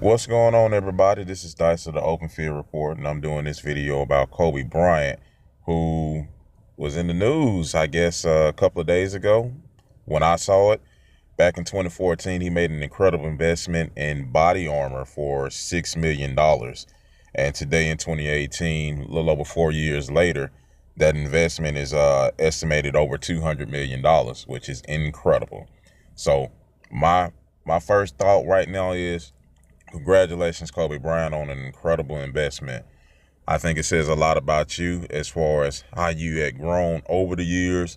What's going on, everybody? This is Dice of the Open Field Report, and I'm doing this video about Kobe Bryant, who was in the news, I guess, a couple of days ago when I saw it. Back in 2014, he made an incredible investment in body armor for $6 million. And today in 2018, a little over 4 years later, that investment is estimated over $200 million, which is incredible. So my first thought right now is, congratulations, Kobe Bryant, on an incredible investment. I think it says a lot about you as far as how you had grown over the years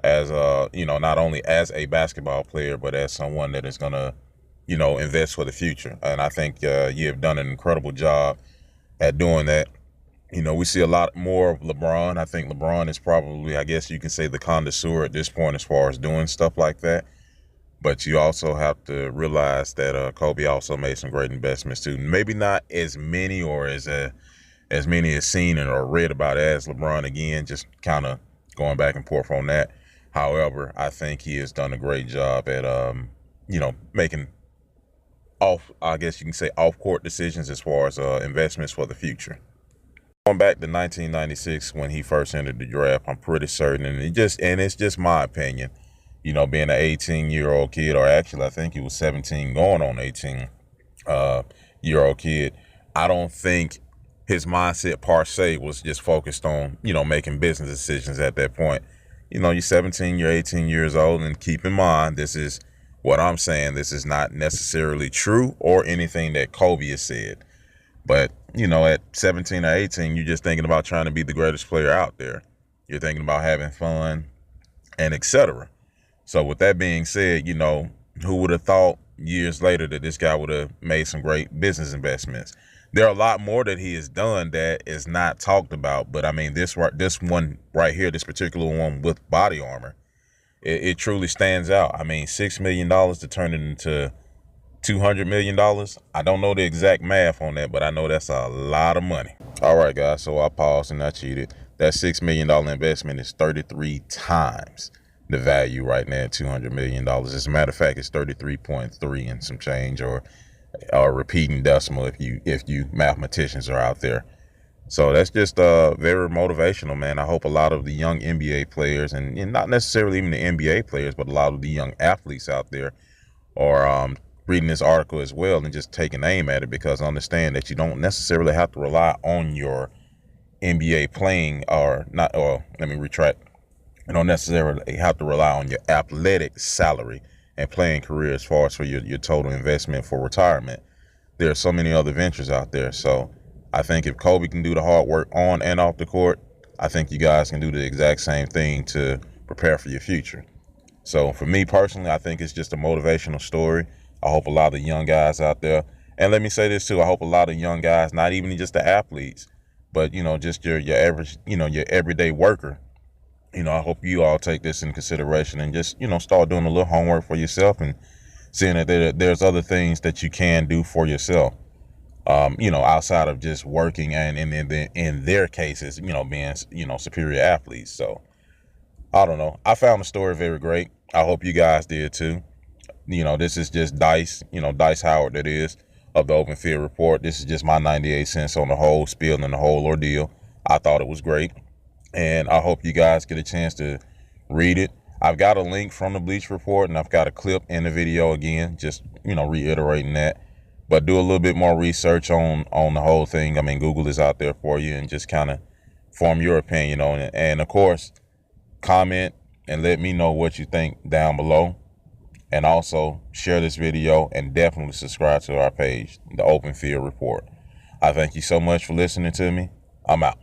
as not only as a basketball player, but as someone that is going to, invest for the future. And I think you have done an incredible job at doing that. We see a lot more of LeBron. I think LeBron is probably, I guess you can say, the connoisseur at this point as far as doing stuff like that. But you also have to realize that Kobe also made some great investments too. Maybe not as many or as many as seen and or read about as LeBron. Again, just kind of going back and forth on that. However, I think he has done a great job at making I guess you can say off court decisions as far as investments for the future. Going back to 1996 when he first entered the draft, I'm pretty certain, and it's just my opinion. Being an 18-year-old kid, or actually I think he was 17 going on 18-year-old kid, I don't think his mindset per se was just focused on, making business decisions at that point. You're 17, you're 18 years old, and keep in mind, this is what I'm saying. This is not necessarily true or anything that Kobe has said. But, at 17 or 18, you're just thinking about trying to be the greatest player out there. You're thinking about having fun and etc. So with that being said, who would have thought years later that this guy would have made some great business investments? There are a lot more that he has done that is not talked about. But I mean, this one right here, this particular one with body armor, it truly stands out. I mean, $6 million to turn it into $200 million. I don't know the exact math on that, but I know that's a lot of money. All right, guys, so I paused and I cheated. That $6 million investment is 33 times the value right now at $200 million. As a matter of fact, it's 33.3 and some change, or repeating decimal if you mathematicians are out there. So that's just very motivational, man. I hope a lot of the young NBA players, and not necessarily even the NBA players, but a lot of the young athletes out there are reading this article as well and just taking aim at it, because understand that you don't necessarily have to rely on your NBA playing, or not, or let me retract. You don't necessarily have to rely on your athletic salary and playing career as far as for your total investment for retirement. There are so many other ventures out there. So I think if Kobe can do the hard work on and off the court, I think you guys can do the exact same thing to prepare for your future. So for me personally, I think it's just a motivational story. I hope a lot of the young guys out there, and let me say this too, I hope a lot of young guys, not even just the athletes, but just your average, your everyday worker, I hope you all take this in consideration and just, start doing a little homework for yourself and seeing that there's other things that you can do for yourself, outside of just working and in their cases, being, superior athletes. So I don't know. I found the story very great. I hope you guys did too. This is just Dice, Dice Howard, that is, of the Open Field Report. This is just my 98 cents on the whole spiel and the whole ordeal. I thought it was great. And I hope you guys get a chance to read it. I've got a link from the Bleach Report, and I've got a clip in the video again, just, reiterating that. But do a little bit more research on the whole thing. I mean, Google is out there for you, and just kind of form your opinion on it. And, of course, comment and let me know what you think down below. And also share this video and definitely subscribe to our page, the Open Field Report. I thank you so much for listening to me. I'm out.